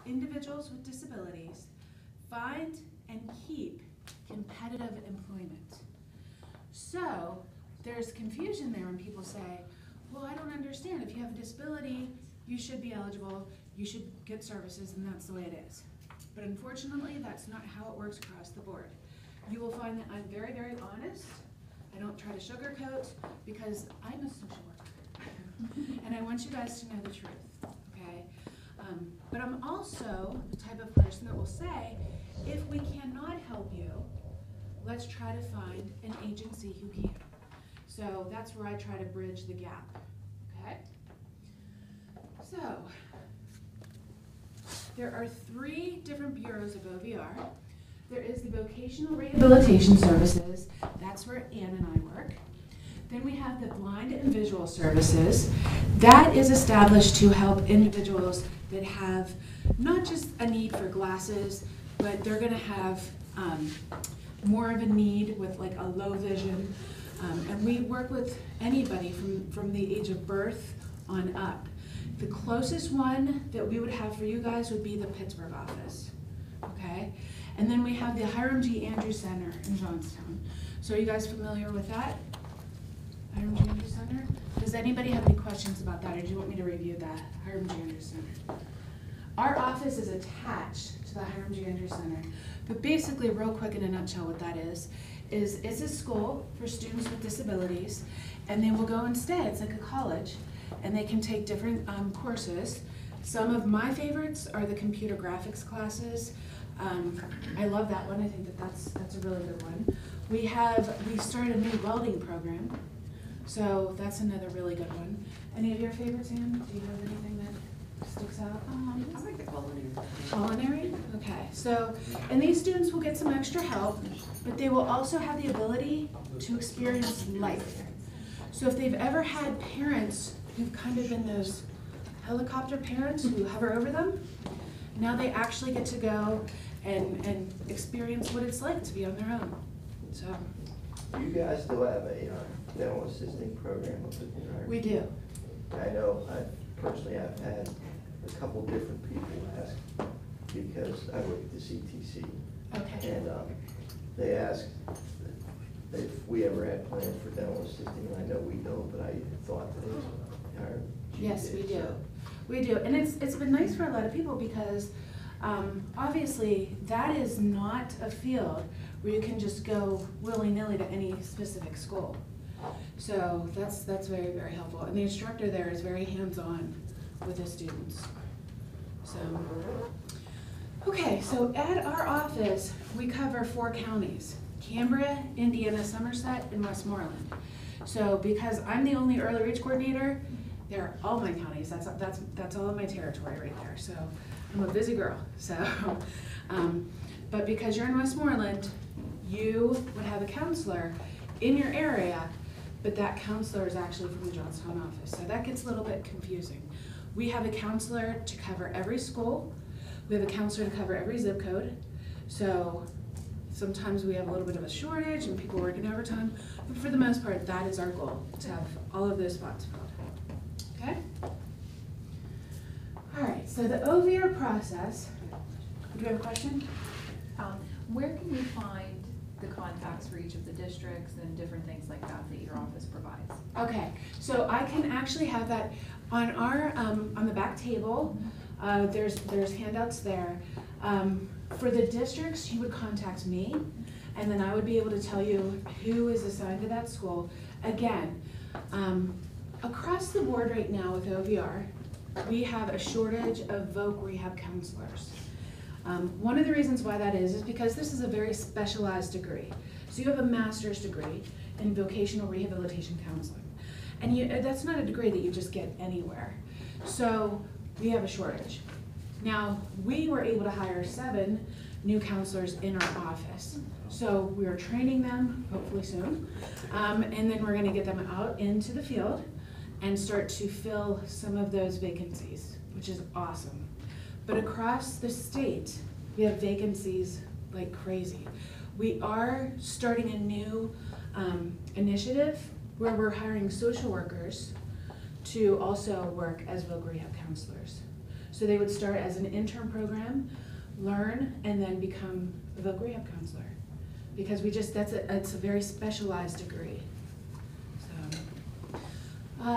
individuals with disabilities find and keep competitive employment. So there's confusion there when people say, well, I don't understand. If you have a disability, you should be eligible, you should get services, and that's the way it is. But unfortunately, that's not how it works across the board. You will find that I'm very, very honest. I don't try to sugarcoat because I'm a social worker. And I want you guys to know the truth, okay? But I'm also the type of person that will say, if we cannot help you, let's try to find an agency who can. So that's where I try to bridge the gap, okay? So, there are 3 different bureaus of OVR. There is the Vocational Rehabilitation Services. That's where Ann and I work. Then we have the Blind and Visual Services. That is established to help individuals that have not just a need for glasses, but they're going to have more of a need with like a low vision. And we work with anybody from the age of birth on up. The closest one that we would have for you guys would be the Pittsburgh office, okay? And then we have the Hiram G. Andrews Center in Johnstown. So are you guys familiar with that? Hiram G. Andrews Center? Does anybody have any questions about that, or do you want me to review that? Hiram G. Andrews Center. Our office is attached to the Hiram G. Andrews Center. But basically, real quick in a nutshell, what that is it's a school for students with disabilities, and they will go and stay. It's like a college, and they can take different courses. Some of my favorites are the computer graphics classes. I love that one. I think that's a really good one. We started a new welding program, so that's another really good one. Any of your favorites, Ann? Do you have anything that sticks out? I like the culinary. Culinary? Okay. So, and these students will get some extra help, but they will also have the ability to experience life. So if they've ever had parents who've kind of been those helicopter parents who hover over them, now they actually get to go and experience what it's like to be on their own. So. You guys still have a dental assisting program up at the Iron? We do. I know personally I've had a couple different people ask, because I work at the CTC. Okay. And they asked if we ever had plans for dental assisting, and I know we don't, but I thought that it was Iron. Yes, we do. We do. And it's been nice for a lot of people because obviously that is not a field where you can just go willy-nilly to any specific school. So that's very, very helpful. And the instructor there is very hands-on with the students. So, okay, so at our office, we cover 4 counties: Cambria, Indiana, Somerset, and Westmoreland. So because I'm the only early reach coordinator, they're all my counties. That's all of my territory right there. So I'm a busy girl. So, but because you're in Westmoreland, you would have a counselor in your area, but that counselor is actually from the Johnstown office. So that gets a little bit confusing. We have a counselor to cover every school. We have a counselor to cover every zip code. So sometimes we have a little bit of a shortage and people working overtime, but for the most part, that is our goal, to have all of those spots filled. Okay? All right, so the OVR process, do you have a question? Where can we find the contacts for each of the districts and different things like that that your office provides? Okay, so I can actually have that on our on the back table. There's handouts there. For the districts, you would contact me, and then I would be able to tell you who is assigned to that school. Again, across the board right now with OVR, we have a shortage of voc rehab counselors. One of the reasons why that is because this is a very specialized degree. So you have a master's degree in vocational rehabilitation counseling. And that's not a degree that you just get anywhere. So we have a shortage. Now, we were able to hire 7 new counselors in our office. So we are training them, hopefully soon, and then we're gonna get them out into the field and start to fill some of those vacancies, which is awesome. But across the state, we have vacancies like crazy. We are starting a new initiative where we're hiring social workers to also work as voc rehab counselors. So they would start as an intern program, learn, and then become a voc rehab counselor. Because it's a very specialized degree. So,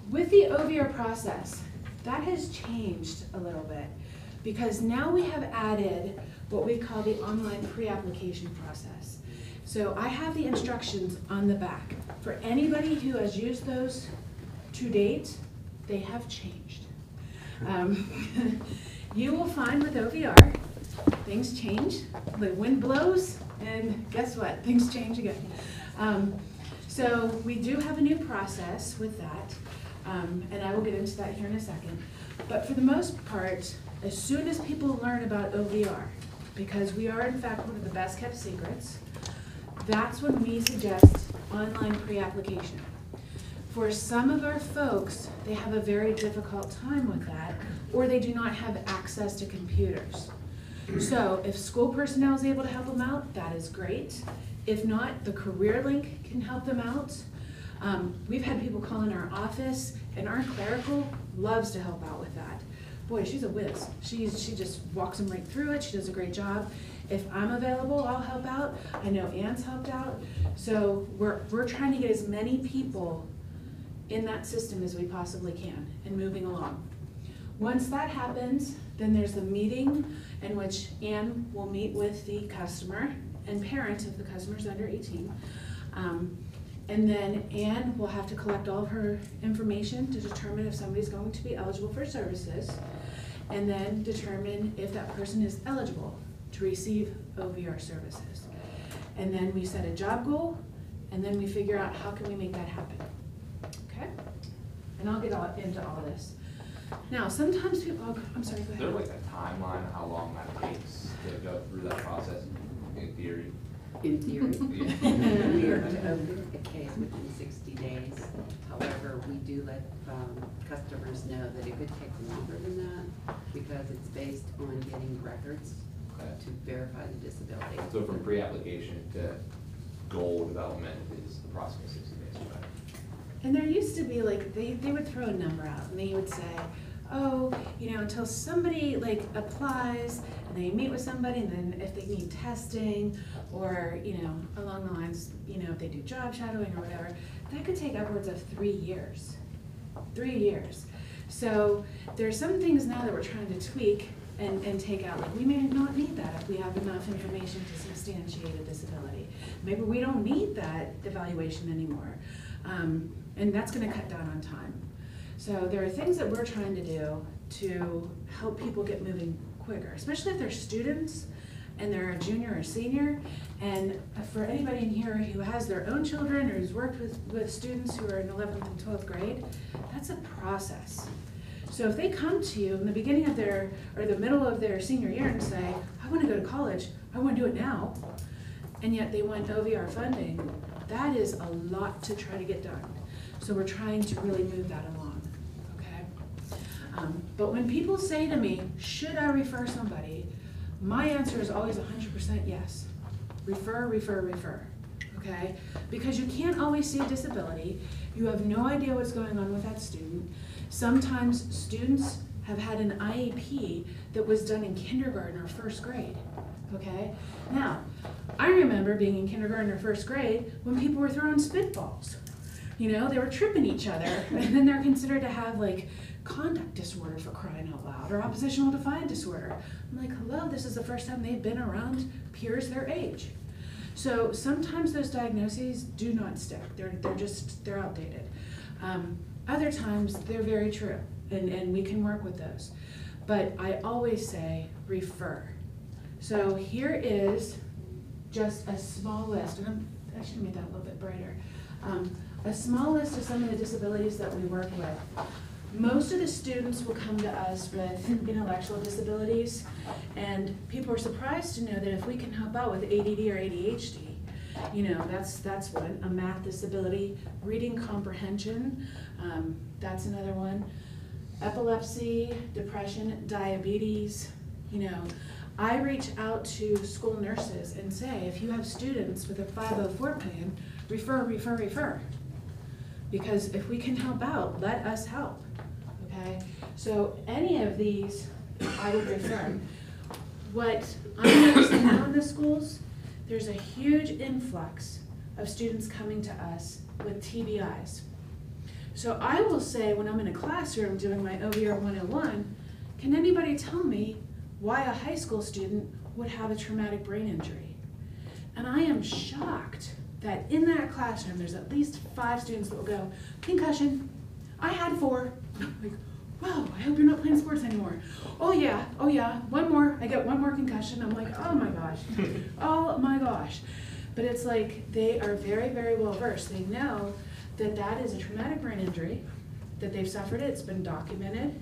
with the OVR process, that has changed a little bit because now we have added what we call the online pre-application process. So I have the instructions on the back. For anybody who has used those to date, they have changed. You will find with OVR, things change, the wind blows, and guess what? Things change again. So we do have a new process with that, and I will get into that here in a second. But for the most part, as soon as people learn about OVR, because we are in fact one of the best kept secrets, that's when we suggest online pre-application. For some of our folks, they have a very difficult time with that, or they do not have access to computers. So if school personnel is able to help them out, that is great. If not, the Career Link can help them out. We've had people call in our office, and our clerical loves to help out with that. Boy, she's a whiz. She just walks them right through it. She does a great job. If I'm available, I'll help out. I know Ann's helped out. So we're trying to get as many people in that system as we possibly can and moving along. Once that happens, then there's the meeting in which Ann will meet with the customer and parent if the customer's under 18. And then Ann will have to collect all of her information to determine if somebody's going to be eligible for services, and then determine if that person is eligible to receive OVR services. And then we set a job goal, and then we figure out how can we make that happen. Okay? And I'll get into all this. Now, sometimes people, oh, I'm sorry, go ahead. Is there like a timeline of how long that takes to go through that process in theory? In theory, Yeah. we are to open a case within 60 days. However, we do let customers know that it could take longer than that because it's based on getting records Okay. to verify the disability. So from pre-application to goal development is approximately 60 days, right? And there used to be like, they would throw a number out and they would say, oh, you know, until somebody like applies and they meet with somebody, and then if they need testing or, you know, along the lines, you know, if they do job shadowing or whatever, that could take upwards of 3 years. 3 years. So there's some things now that we're trying to tweak and take out. Like we may not need that if we have enough information to substantiate a disability. Maybe we don't need that evaluation anymore. And that's going to cut down on time. So there are things that we're trying to do to help people get moving quicker, especially if they're students and they're a junior or senior. And for anybody in here who has their own children or who's worked with students who are in 11th and 12th grade, that's a process. So if they come to you in the beginning of their, or the middle of their senior year and say, I want to go to college, I want to do it now, and yet they want OVR funding, that is a lot to try to get done. So we're trying to really move that along, okay? But when people say to me, should I refer somebody? My answer is always 100% yes. Refer, refer, refer, okay? Because you can't always see a disability. You have no idea what's going on with that student. Sometimes students have had an IEP that was done in kindergarten or first grade, okay? Now, I remember being in kindergarten or first grade when people were throwing spitballs. You know, they were tripping each other, and then they're considered to have like conduct disorder, for crying out loud, or oppositional defiant disorder. I'm like, hello, this is the first time they've been around peers their age. So sometimes those diagnoses do not stick. They're outdated. Other times they're very true, and we can work with those. But I always say refer. So here is just a small list, and I should make that a little bit brighter. A small list of some of the disabilities that we work with. Most of the students will come to us with intellectual disabilities, and people are surprised to know that if we can help out with ADD or ADHD, you know, that's one. A math disability, reading comprehension, that's another one. Epilepsy, depression, diabetes, you know. I reach out to school nurses and say, if you have students with a 504 plan, refer, refer, refer. Because if we can help out, let us help, okay? So any of these, I would refer. What I'm noticing now in the schools, there's a huge influx of students coming to us with TBIs. So I will say when I'm in a classroom doing my OVR 101, can anybody tell me why a high school student would have a traumatic brain injury? And I am shocked that in that classroom, there's at least 5 students that will go, concussion, I had 4. Like, wow, I hope you're not playing sports anymore. Oh yeah, one more, I get one more concussion. I'm like, oh my gosh, oh my gosh. But it's like, they are very, very well versed. They know that that is a traumatic brain injury, that they've suffered it, it's been documented.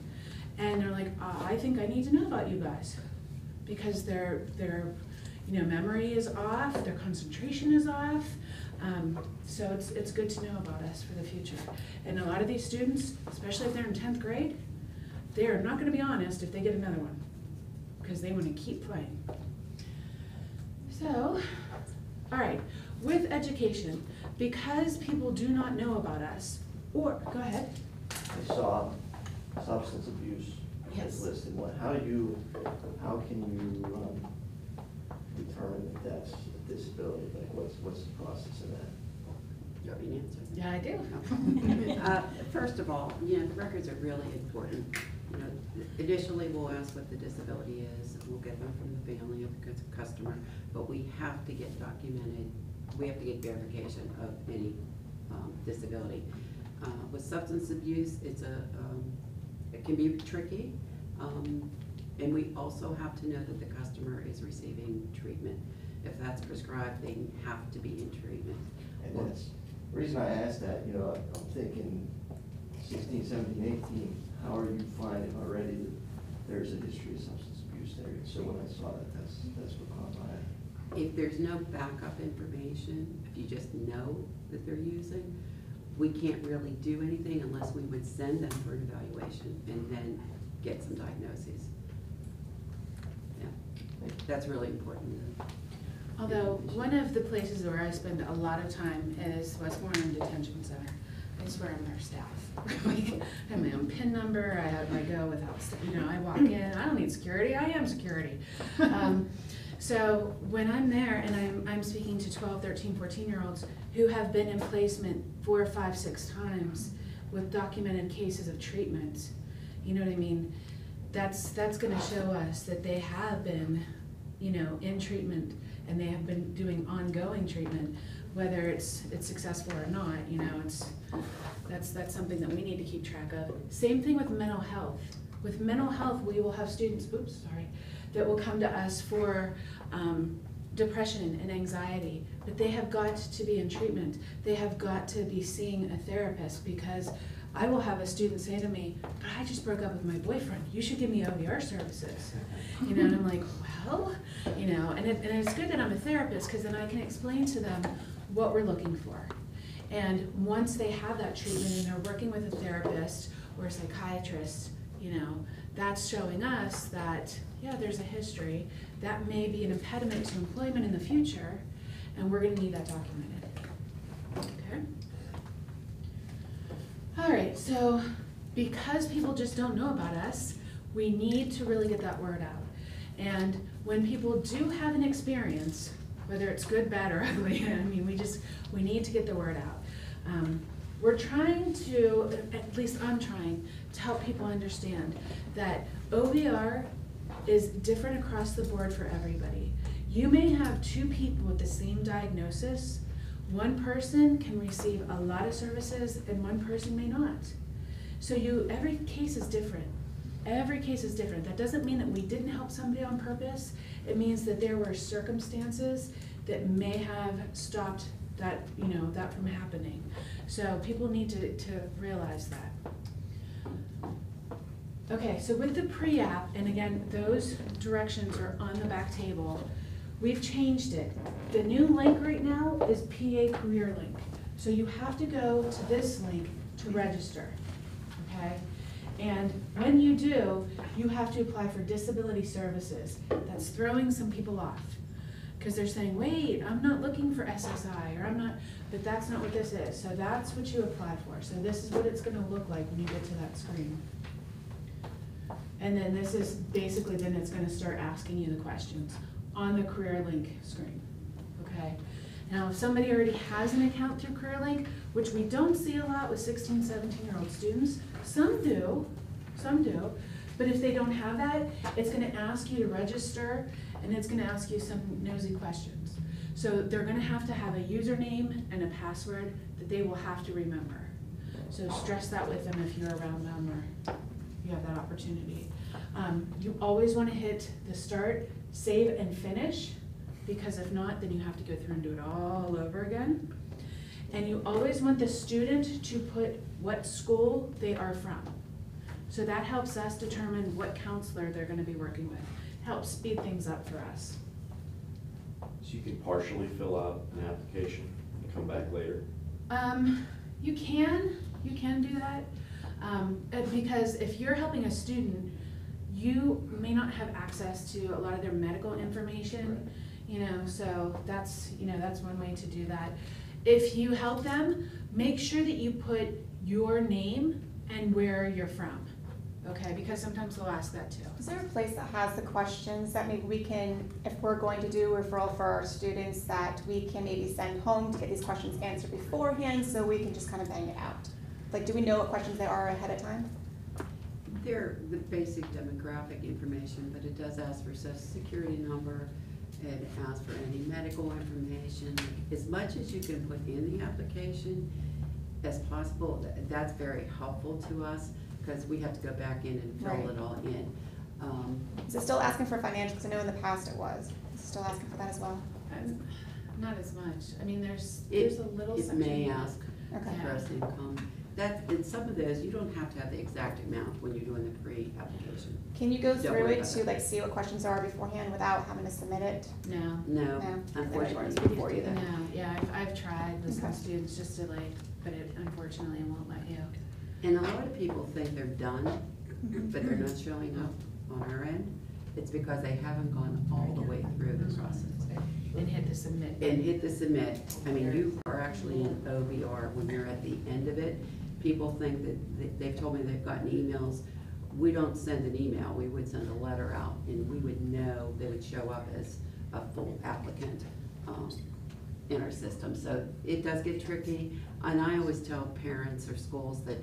And they're like, I think I need to know about you guys. Because their memory is off, their concentration is off. So it's good to know about us for the future. And a lot of these students, especially if they're in 10th grade, they are not going to be honest if they get another one, because they want to keep playing. So, all right, with education, because people do not know about us, or, go ahead. I saw substance abuse Yes. is listed. How can you determine that that's a disability? Like, what's the process in that? You want me to answer? Yeah, I do. First of all, the records are really important. Initially, we'll ask what the disability is, and we'll get them from the family of the customer, but we have to get documented, we have to get verification of any disability. With substance abuse, it can be tricky, and we also have to know that the customer is receiving treatment. If that's prescribed, they have to be in treatment. And that's, the reason I asked that, I'm thinking 16, 17, 18, how are you finding already that there's a history of substance abuse there? So when I saw that, that's what caught my eye. If there's no backup information, if you just know that they're using, we can't really do anything unless we would send them for an evaluation and then get some diagnoses. Yeah, that's really important. Although, one of the places where I spend a lot of time is Westmoreland Detention Center. I swear I'm their staff. Like, I have my own PIN number, I have my go without, I walk in, I don't need security, I am security. So when I'm there and I'm speaking to 12, 13, 14-year-olds who have been in placement 4, 5, 6 times with documented cases of treatment, you know what I mean? That's gonna show us that they have been, in treatment, and they have been doing ongoing treatment, whether it's successful or not. That's something that we need to keep track of. Same thing with mental health. With mental health, we will have students, that will come to us for depression and anxiety, but they have got to be in treatment. They have got to be seeing a therapist, because I will have a student say to me, but I just broke up with my boyfriend, you should give me OVR services. And I'm like, well, and it's good that I'm a therapist, because then I can explain to them what we're looking for. And once they have that treatment and they're working with a therapist or a psychiatrist, that's showing us that, yeah, there's a history. That may be an impediment to employment in the future, and we're gonna need that documented. Okay? All right, so because people just don't know about us, we need to really get that word out. And when people do have an experience, whether it's good, bad, or ugly, we need to get the word out. We're trying to, at least I'm trying, to help people understand that OVR is different across the board for everybody. You may have 2 people with the same diagnosis. One person can receive a lot of services and one person may not. So every case is different. Every case is different. That doesn't mean that we didn't help somebody on purpose. It means that there were circumstances that may have stopped that, that from happening. So people need to realize that. Okay, so with the pre-app, and again, those directions are on the back table, we've changed it. The new link right now is PA Career Link. So you have to go to this link to register, okay? And when you do, you have to apply for disability services. That's throwing some people off, because they're saying, wait, I'm not looking for SSI, or I'm not, but that's not what this is. So that's what you apply for. So this is what it's gonna look like when you get to that screen. And then this is basically, then it's gonna start asking you the questions on the Career Link screen, okay? Now, if somebody already has an account through Career Link, which we don't see a lot with 16, 17-year-old students, some do, but if they don't have that, it's gonna ask you to register, and it's gonna ask you some nosy questions. So they're gonna have to have a username and a password that they will have to remember. So stress that with them if you're around them or you have that opportunity. You always wanna hit the start, save, and finish, because if not, then you have to go through and do it all over again. And you always want the student to put what school they are from. So that helps us determine what counselor they're gonna be working with. Helps speed things up for us. So you can partially fill out an application and come back later? You can do that. Because if you're helping a student, you may not have access to a lot of their medical information, you know, so that's one way to do that. If you help them, make sure that you put your name and where you're from, okay? Because sometimes they'll ask that too. Is there a place that has the questions that maybe we can, if we're going to do a referral for our students, that we can maybe send home to get these questions answered beforehand so we can just kind of bang it out? Like, do we know what questions there are ahead of time? They're the basic demographic information, but it does ask for social security number. It asks for any medical information. As much as you can put in the application as possible, that's very helpful to us because we have to go back in and fill Right. it all in. Is it still asking for financials? Because I know in the past it was. Is it still asking for that as well? Not as much. I mean, there's It- a little It section. may ask Okay. for gross income. In some of those, you don't have to have the exact amount when you're doing the pre-application. Can you go Don't through worry it about to that. like see what questions there are beforehand without having to submit it? No. No, No. unfortunately. They before you then. No, yeah, I've tried with some Okay. students just to like, but it unfortunately won't let you. And a lot of people think they're done, but they're not showing up on our end. It's because they haven't gone all the way through the process. And hit the submit. And hit the submit. I mean, you are actually in OVR when you're at the end of it. People think that, they've told me they've gotten emails. We don't send an email, we would send a letter out, and we would know they would show up as a full applicant in our system. So it does get tricky, and I always tell parents or schools that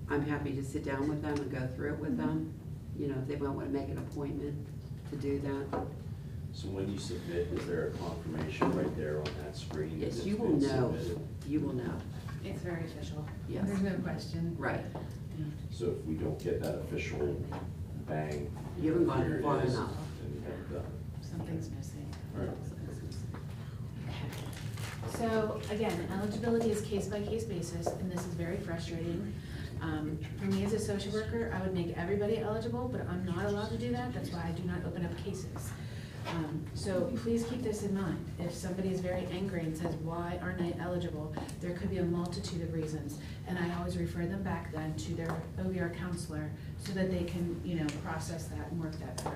I'm happy to sit down with them and go through it with them. You know, if they might want to make an appointment to do that. So when you submit, is there a confirmation right there on that screen? that Yes, it's you will been know, submitted? you will know, It's very official. Yes. There's no question. right. Yeah. So if we don't get that official bang. You haven't gone here it far is, enough. Then you haven't done it. Something's missing. Right. So again, eligibility is case by case basis, and this is very frustrating. For me as a social worker, I would make everybody eligible, but I'm not allowed to do that. That's why I do not open up cases. So please keep this in mind. If somebody is very angry and says, why aren't I eligible? There could be a multitude of reasons. And I always refer them back then to their OVR counselor so that they can, process that and work that through.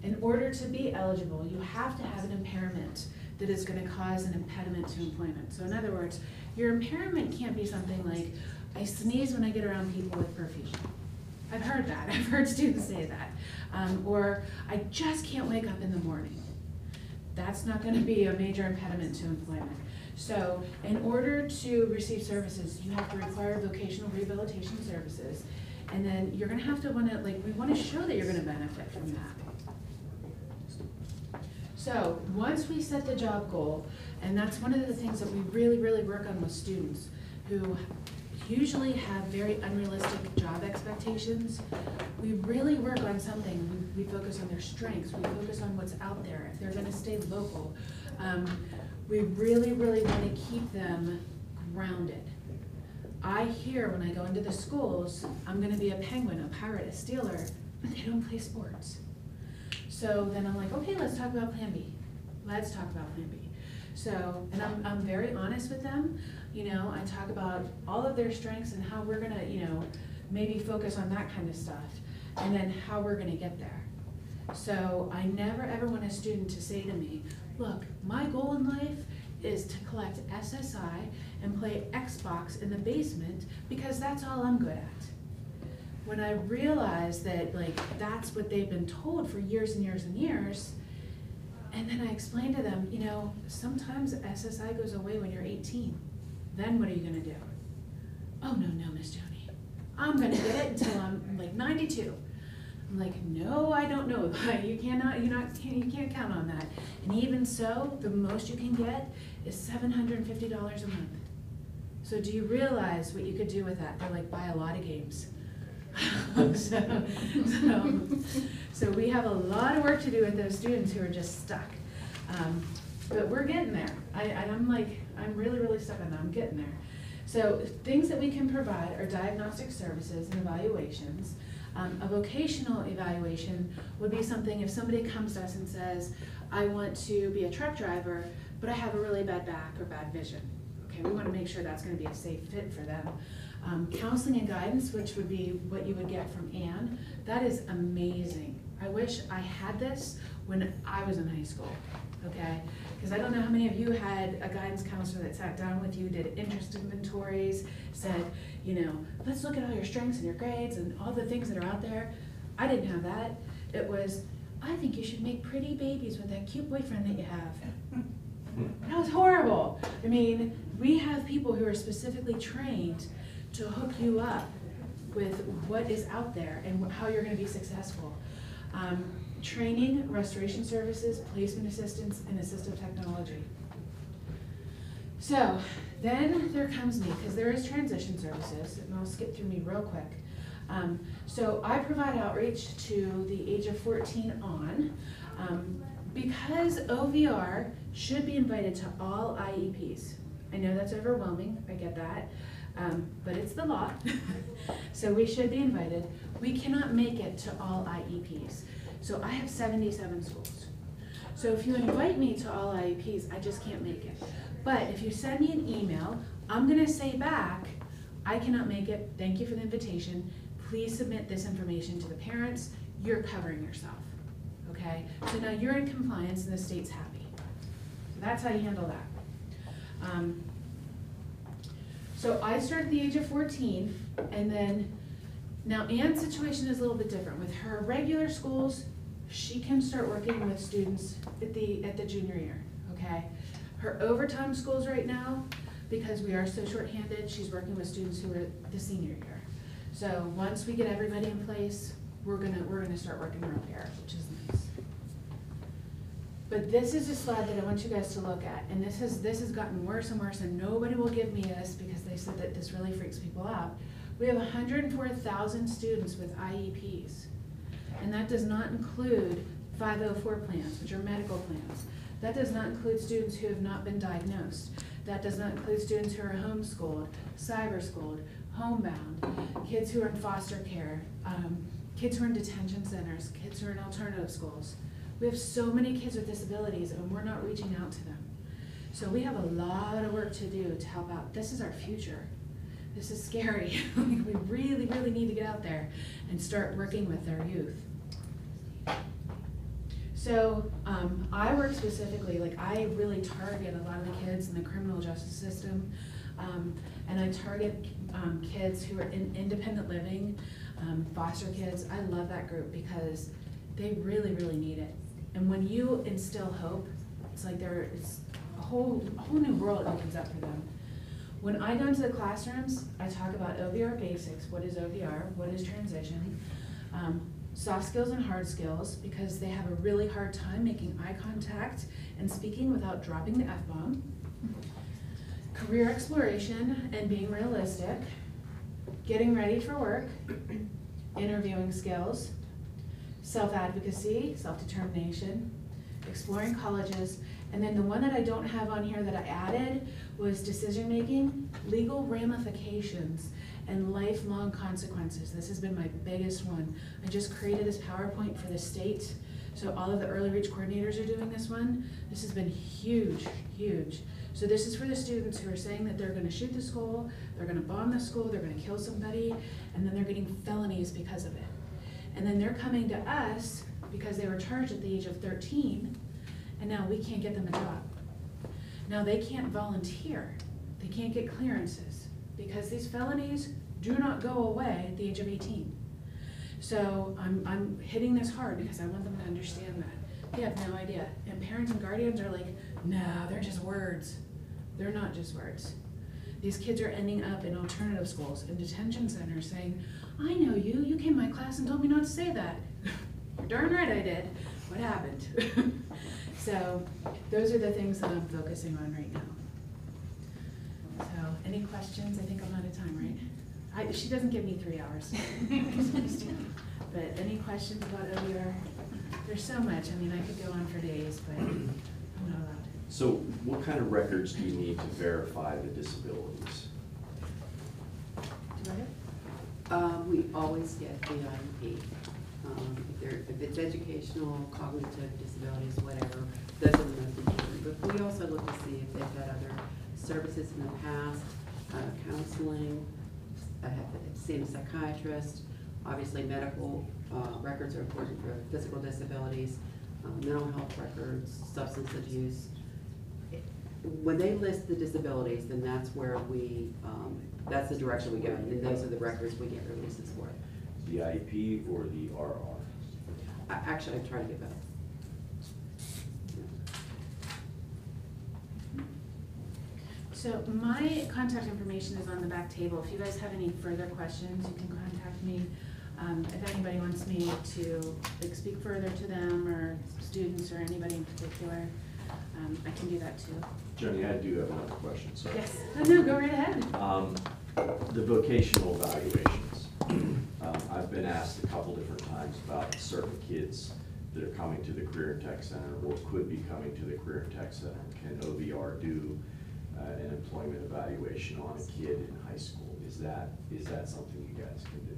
In order to be eligible, you have to have an impairment that is going to cause an impediment to employment. So in other words, your impairment can't be something like, I sneeze when I get around people with perfusion. I've heard that. I've heard students say that. Or I just can't wake up in the morning. That's not going to be a major impediment to employment. So in order to receive services, you have to require vocational rehabilitation services. And then you're going to have to we want to show that you're going to benefit from that. So once we set the job goal, and that's one of the things that we really, really work on with students who usually have very unrealistic job expectations, we really work on something. We focus on their strengths, we focus on what's out there, if they're gonna stay local. We really, really wanna keep them grounded. I hear when I go into the schools, I'm gonna be a Penguin, a Pirate, a Steeler, but they don't play sports. So then I'm like, okay, let's talk about Plan B. Let's talk about Plan B. So, and I'm very honest with them. I talk about all of their strengths and how we're gonna, maybe focus on that kind of stuff, and then how we're gonna get there. So I never ever want a student to say to me, look, my goal in life is to collect SSI and play Xbox in the basement because that's all I'm good at. when I realized that like that's what they've been told for years and years and years, and then I explained to them, you know, sometimes SSI goes away when you're 18. Then what are you gonna do? Oh, no, Miss Joni. I'm gonna get it until I'm like 92. I'm like, no, I don't know. You can't count on that. And even so, the most you can get is $750 a month. So do you realize what you could do with that? They're like, buy a lot of games. So we have a lot of work to do with those students who are just stuck. But we're getting there. I'm really, really stuck on that. I'm getting there. So things that we can provide are diagnostic services and evaluations. A vocational evaluation would be something if somebody comes to us and says, I want to be a truck driver, but I have a really bad back or bad vision. Okay, we want to make sure that's going to be a safe fit for them. Counseling and guidance, which would be what you would get from Ann, that is amazing. I wish I had this when I was in high school, okay? Because I don't know how many of you had a guidance counselor that sat down with you, did interest inventories, said, you know, let's look at all your strengths and your grades and all the things that are out there. I didn't have that. It was, I think you should make pretty babies with that cute boyfriend that you have. That was horrible. I mean, we have people who are specifically trained to hook you up with what is out there and how you're going to be successful. Training, restoration services, placement assistance, and assistive technology. So then there comes me, because there is transition services, and I'll skip through me real quick. So I provide outreach to the age of 14 on, because OVR should be invited to all IEPs. I know that's overwhelming, I get that, but it's the law. So we should be invited. We cannot make it to all IEPs. So I have 77 schools. So if you invite me to all IEPs, I just can't make it. But if you send me an email, I'm gonna say back, I cannot make it, thank you for the invitation. Please submit this information to the parents. You're covering yourself, okay? So now you're in compliance and the state's happy. So that's how you handle that. So I start at the age of 14, and then, now Ann's situation is a little bit different. With her regular schools, she can start working with students at the junior year, okay? Her overtime schools right now, because we are so shorthanded, she's working with students who are the senior year. So once we get everybody in place, we're gonna start working earlier, which is nice. But this is a slide that I want you guys to look at, and this has gotten worse and worse, and nobody will give me this because they said that this really freaks people out. We have 104,000 students with IEPs, and that does not include 504 plans, which are medical plans. That does not include students who have not been diagnosed. That does not include students who are homeschooled, cyberschooled, homebound, kids who are in foster care, kids who are in detention centers, kids who are in alternative schools. We have so many kids with disabilities, and we're not reaching out to them. So we have a lot of work to do to help out. This is our future. This is scary. We really, really need to get out there and start working with our youth. So I work specifically, like I really target a lot of the kids in the criminal justice system, and I target kids who are in independent living, foster kids. I love that group because they really, really need it. And when you instill hope, it's like it's a whole new world opens up for them. When I go into the classrooms, I talk about OVR basics. What is OVR? What is transition? Soft skills and hard skills, because they have a really hard time making eye contact and speaking without dropping the F-bomb. Career exploration and being realistic. Getting ready for work. Interviewing skills. Self-advocacy, self-determination. Exploring colleges. And then the one that I don't have on here that I added was decision-making, legal ramifications, and lifelong consequences. This has been my biggest one. I just created this PowerPoint for the state, so all of the early reach coordinators are doing this one. This has been huge, huge. So this is for the students who are saying that they're gonna shoot the school, they're gonna bomb the school, they're gonna kill somebody, and then they're getting felonies because of it. And then they're coming to us because they were charged at the age of 13, and now we can't get them a job. Now they can't volunteer, they can't get clearances, because these felonies do not go away at the age of 18. So I'm hitting this hard because I want them to understand that. They have no idea. And parents and guardians are like, no, they're just words. They're not just words. These kids are ending up in alternative schools, in detention centers saying, I know you, you came to my class and told me not to say that. You're darn right I did. What happened? So those are the things that I'm focusing on right now. So any questions? I think I'm out of time, right? She doesn't give me 3 hours. But any questions about OVR? There's so much. I mean, I could go on for days, but I'm not allowed. So what kind of records do you need to verify the disabilities? Do I? We always get the IEP. If it's educational, cognitive disabilities, whatever, those are the most important. But we also look to see if they've had other services in the past, counseling, seen a psychiatrist. Obviously, medical records are important for physical disabilities, mental health records, substance abuse. When they list the disabilities, then that's where that's the direction we go, and those are the records we get releases for. The IEP or the RR? Actually, I try to get both. So my contact information is on the back table. If you guys have any further questions, you can contact me. If anybody wants me to speak further to them or students or anybody in particular, I can do that too. Jenny, I do have another question, sorry. Yes. No, go right ahead. The vocational evaluations. I've been asked a couple different times about certain kids that are coming to the Career and Tech Center or could be coming to the Career and Tech Center. Can OVR do an employment evaluation on a kid in high school? Is that something you guys can do?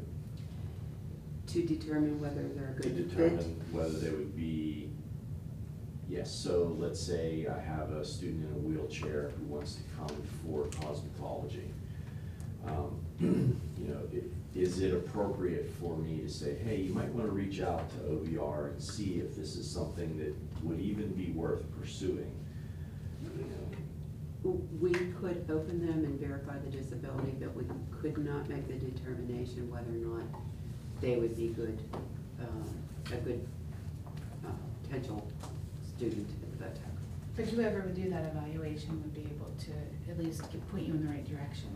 To determine whether they're a To good determine fit? whether they would be, yes, so let's say I have a student in a wheelchair who wants to come for cosmetology. You know, is it appropriate for me to say, hey, you might want to reach out to OVR and see if this is something that would even be worth pursuing? You know? We could open them and verify the disability, but we could not make the determination whether or not they would be a good potential student at that time. But whoever would do that evaluation would be able to at least point you in the right direction.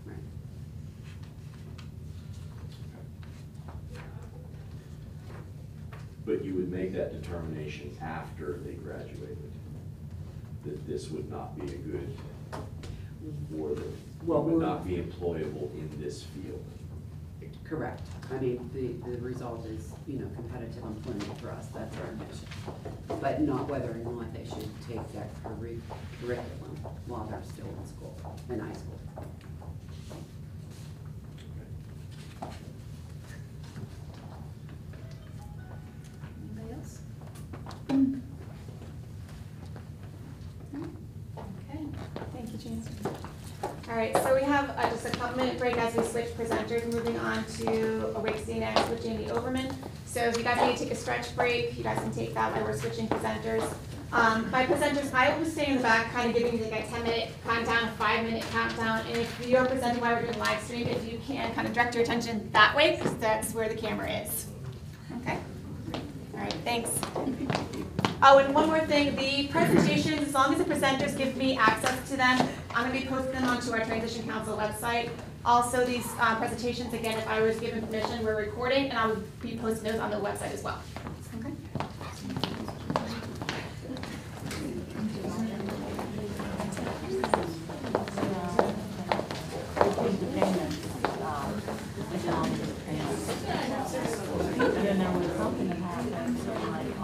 Right. But you would make that determination after they graduated, that this would not be a good, or that would not be employable in this field. Correct. I mean, the result is, competitive employment for us. That's our mission. But not whether or not they should take that curriculum while they're still in school, in high school. Anybody else? Okay. Thank you, Jean. All right, so we have just a couple-minute break as we switch presenters, moving on to Awake next with Jamie Overman. So if you guys need to take a stretch break, you guys can take that while we're switching presenters. By presenters, I will stay in the back, kind of giving you like a 10-minute countdown, a 5-minute countdown, and if you're presenting while we're doing live stream, if you can kind of direct your attention that way, because that's where the camera is. Okay? All right, thanks. Oh, and one more thing, the presentations, as long as the presenters give me access to them, I'm going to be posting them onto our Transition Council website. Also, these presentations, again, if I was given permission, we're recording, and I will be posting those on the website as well. Okay?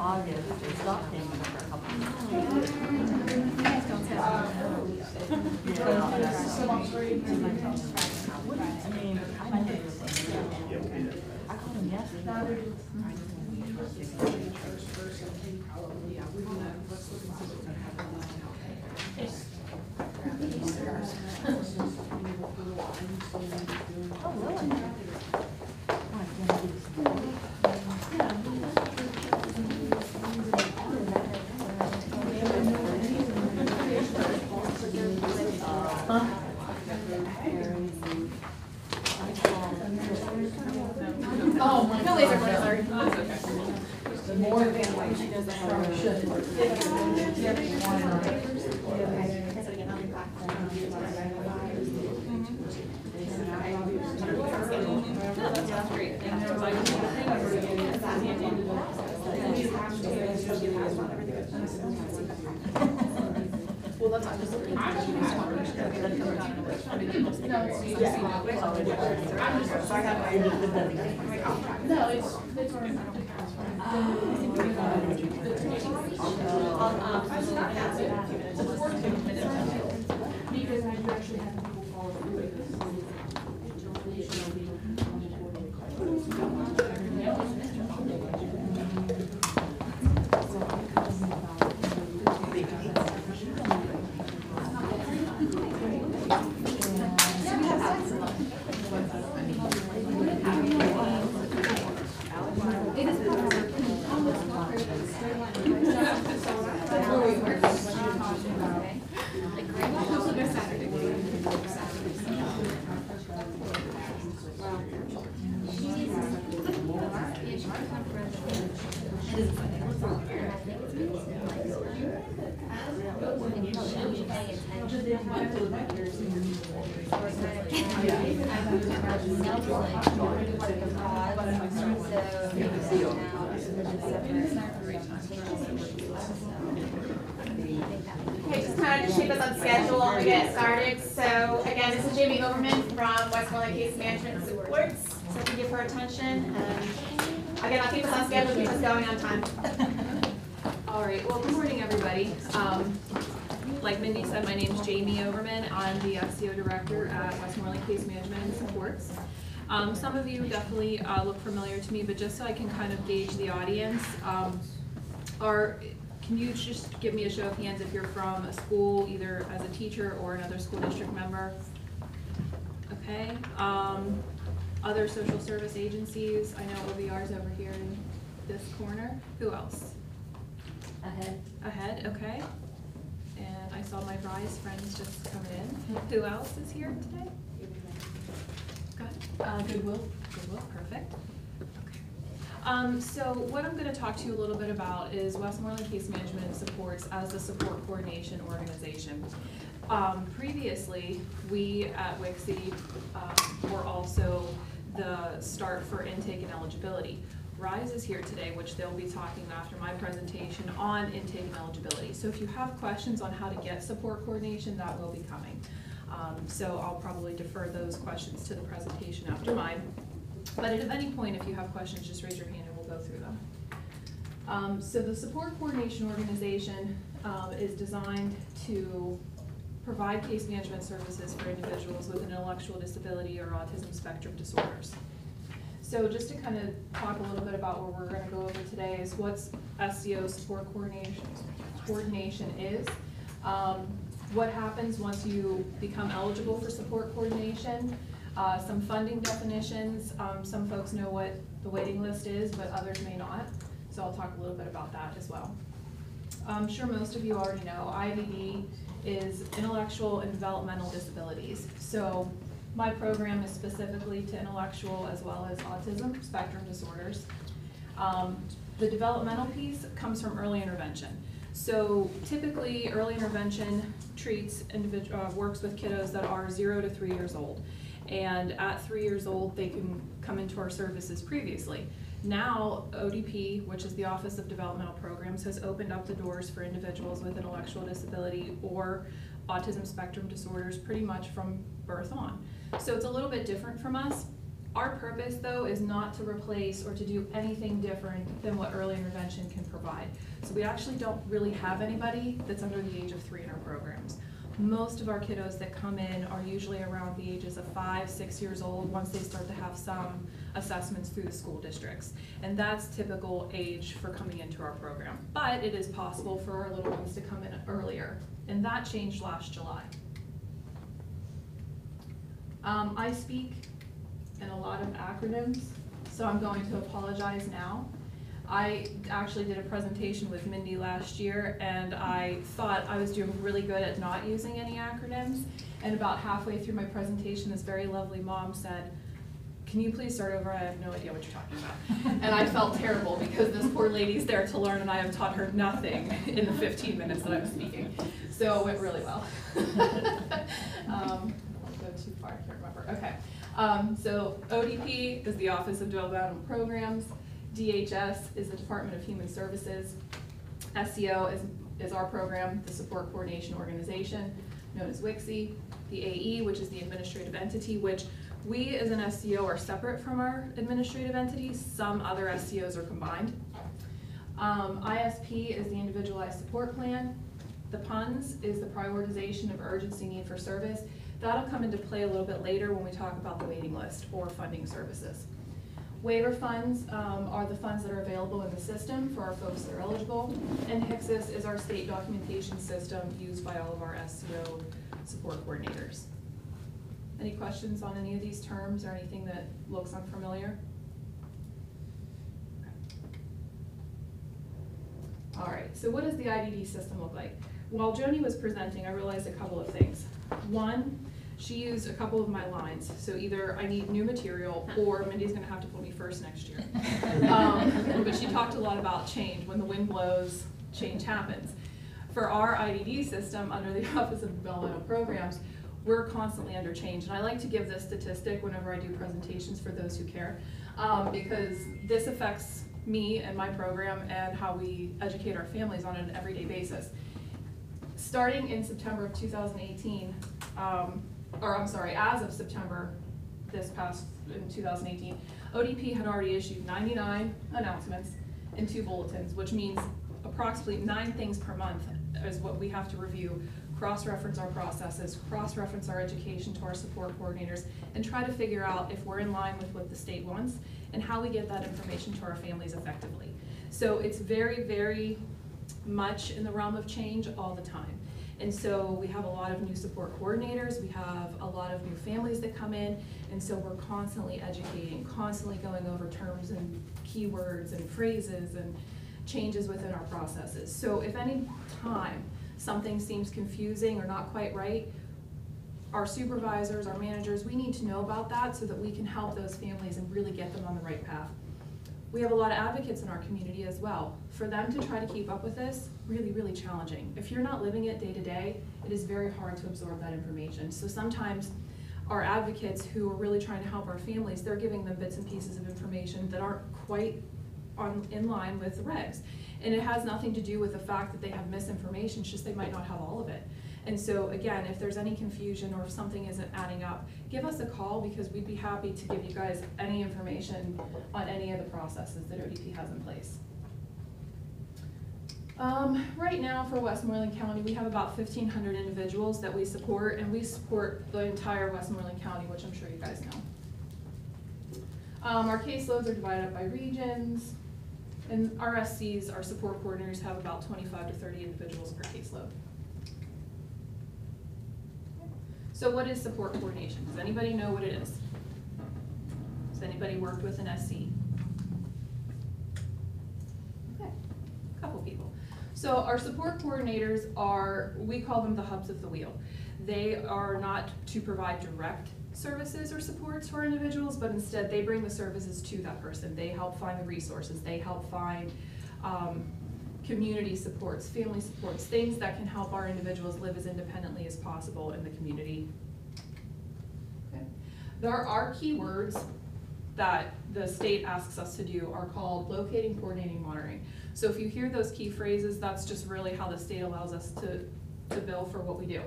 August, they stopped paying for a couple of months. I mean, I know this thing. I called him yesterday. Oh, really? Oh, my God. more than like she doesn't have a shift. That's great. Well, that's not just. No, it's. Because I actually have people follow through. Okay, just kind of to shape us on schedule and we get started. So again, this is Jamie Overman from Westmoreland Case Management Supports. So thank you for your attention. And again, I'll keep us on schedule, keep us going on time. All right, well, good morning, everybody. Like Mindy said, my name is Jamie Overman. I'm the SEO director at Westmoreland Case Management and Supports. Some of you definitely look familiar to me, but just so I can kind of gauge the audience, can you just give me a show of hands if you're from a school, either as a teacher or another school district member? Okay. Other social service agencies, I know OVR's over here in this corner. Who else? Ahead, okay. And I saw my Rise friends just coming in. Who else is here today? Go ahead. Goodwill, perfect. Okay. So what I'm going to talk to you a little bit about is Westmoreland Case Management and Supports as the support coordination organization. Previously, we at WCSI were also the start for intake and eligibility. Rise is here today, which they'll be talking after my presentation on intake and eligibility. So if you have questions on how to get support coordination, that will be coming. So I'll probably defer those questions to the presentation after mine. But at any point, if you have questions, just raise your hand and we'll go through them. So the support coordination organization is designed to provide case management services for individuals with an intellectual disability or autism spectrum disorders. So just to kind of talk a little bit about what we're going to go over today is what SEO support coordination is, what happens once you become eligible for support coordination, some funding definitions. Some folks know what the waiting list is, but others may not. So I'll talk a little bit about that as well. I'm sure most of you already know IDD is intellectual and developmental disabilities. So my program is specifically to intellectual as well as autism spectrum disorders. The developmental piece comes from early intervention. So typically early intervention treats works with kiddos that are 0 to 3 years old. And at 3 years old, they can come into our services previously. Now, ODP, which is the Office of Developmental Programs, has opened up the doors for individuals with intellectual disability or autism spectrum disorders pretty much from birth on. So it's a little bit different from us. Our purpose, though, is not to replace or to do anything different than what early intervention can provide. So we actually don't really have anybody that's under the age of 3 in our programs. Most of our kiddos that come in are usually around the ages of 5, 6 years old once they start to have some assessments through the school districts. And that's typical age for coming into our program. But it is possible for our little ones to come in earlier. And that changed last July. I speak in a lot of acronyms, so I'm going to apologize now. I actually did a presentation with Mindy last year, and I thought I was doing really good at not using any acronyms. And about halfway through my presentation, this very lovely mom said, can you please start over? I have no idea what you're talking about. And I felt terrible because this poor lady's there to learn and I have taught her nothing in the 15 minutes that I was speaking. So it went really well. I won't go too far, I can't remember. Okay. So ODP is the Office of Developmental Programs. DHS is the Department of Human Services. SEO is our program, the Support Coordination Organization, known as WCSI. The AE, which is the administrative entity, which we as an SEO are separate from our administrative entities. Some other SEOs are combined. ISP is the Individualized Support Plan. The PUNS is the Prioritization of Urgency Need for Service. That'll come into play a little bit later when we talk about the waiting list or funding services. Waiver funds are the funds that are available in the system for our folks that are eligible. And HCSIS is our state documentation system used by all of our SEO support coordinators. Any questions on any of these terms or anything that looks unfamiliar? Okay. All right, so what does the IDD system look like? While Joni was presenting, I realized a couple of things. One, she used a couple of my lines. So either I need new material or Mindy's gonna have to put me first next year. But she talked a lot about change. When the wind blows, change happens. For our IDD system, under the Office of Developmental Programs, we're constantly under change. And I like to give this statistic whenever I do presentations for those who care, because this affects me and my program and how we educate our families on an everyday basis. Starting in September of 2018, as of September this past in 2018, ODP had already issued 99 announcements and 2 bulletins, which means approximately 9 things per month is what we have to review, cross-reference our processes, cross-reference our education to our support coordinators, and try to figure out if we're in line with what the state wants and how we get that information to our families effectively. So it's very, very much in the realm of change all the time. And so we have a lot of new support coordinators, we have a lot of new families that come in, and so we're constantly educating, constantly going over terms and keywords and phrases and changes within our processes. So if any time something seems confusing or not quite right, our supervisors, our managers, we need to know about that so that we can help those families and really get them on the right path. We have a lot of advocates in our community as well. For them to try to keep up with this, really, really challenging. If you're not living it day to day, it is very hard to absorb that information. So sometimes our advocates who are really trying to help our families, they're giving them bits and pieces of information that aren't quite in line with the regs. And it has nothing to do with the fact that they have misinformation, it's just they might not have all of it. And so again, if there's any confusion or if something isn't adding up, give us a call because we'd be happy to give you guys any information on any of the processes that ODP has in place. Right now for Westmoreland County, we have about 1,500 individuals that we support, and we support the entire Westmoreland County, which I'm sure you guys know. Our caseloads are divided up by regions, and our SCs, our support coordinators, have about 25 to 30 individuals per caseload. So what is support coordination? Does anybody know what it is? Has anybody worked with an SC? Okay, a couple people. So our support coordinators are, we call them the hubs of the wheel. They are not to provide direct services or supports for individuals, but instead they bring the services to that person. They help find the resources. They help find community supports, family supports, things that can help our individuals live as independently as possible in the community. Okay. There are keywords that the state asks us to do are called locating, coordinating, monitoring. So if you hear those key phrases, that's just really how the state allows us to bill for what we do.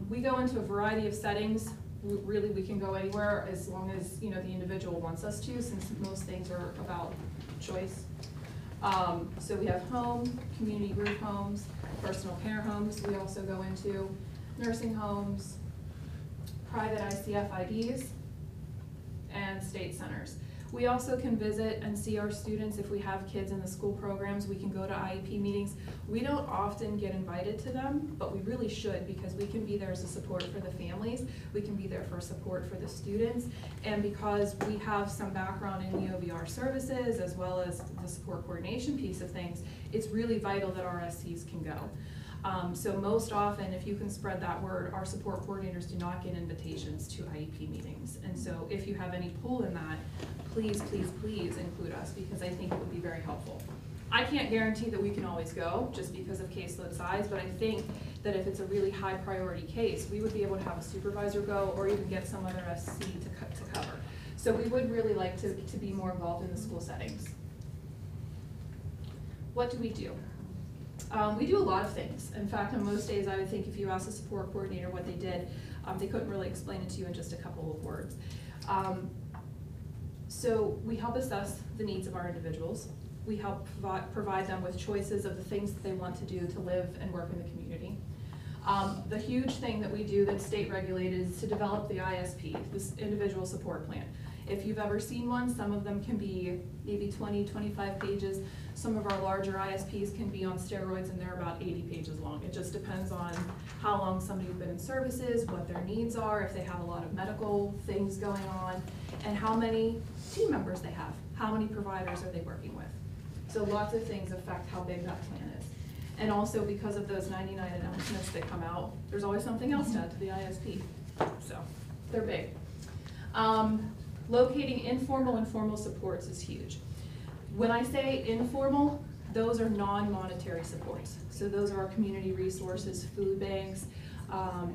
We go into a variety of settings. Really, we can go anywhere as long as the individual wants us to, since most things are about choice. So we have home, community group homes, personal care homes. We also go into nursing homes, private ICF IDs, and state centers. We also can visit and see our students if we have kids in the school programs. We can go to IEP meetings. We don't often get invited to them, but we really should, because we can be there as a support for the families. We can be there for support for the students. And because we have some background in the OVR services as well as the support coordination piece of things, it's really vital that our SCs can go. So most often, if you can spread that word, our support coordinators do not get invitations to IEP meetings. And so if you have any pull in that, please, please, please include us, because I think it would be very helpful. I can't guarantee that we can always go just because of caseload size, but I think that if it's a really high priority case, we would be able to have a supervisor go or even get some other SC to cover. So we would really like to be more involved in the school settings. What do? We do a lot of things. In fact, on most days, I would think if you asked a support coordinator what they did, they couldn't really explain it to you in just a couple of words. So we help assess the needs of our individuals. We help provide them with choices of the things that they want to do to live and work in the community. The huge thing that we do that's state regulated is to develop the ISP, this individual support plan. If you've ever seen one, some of them can be maybe 20, 25 pages. Some of our larger ISPs can be on steroids and they're about 80 pages long. It just depends on how long somebody's been in services, what their needs are, if they have a lot of medical things going on, and how many team members they have. How many providers are they working with? So lots of things affect how big that plan is. And also because of those 99 announcements that come out, there's always something else to add to the ISP. So they're big. Locating informal and formal supports is huge. When I say informal, those are non-monetary supports. So those are our community resources, food banks,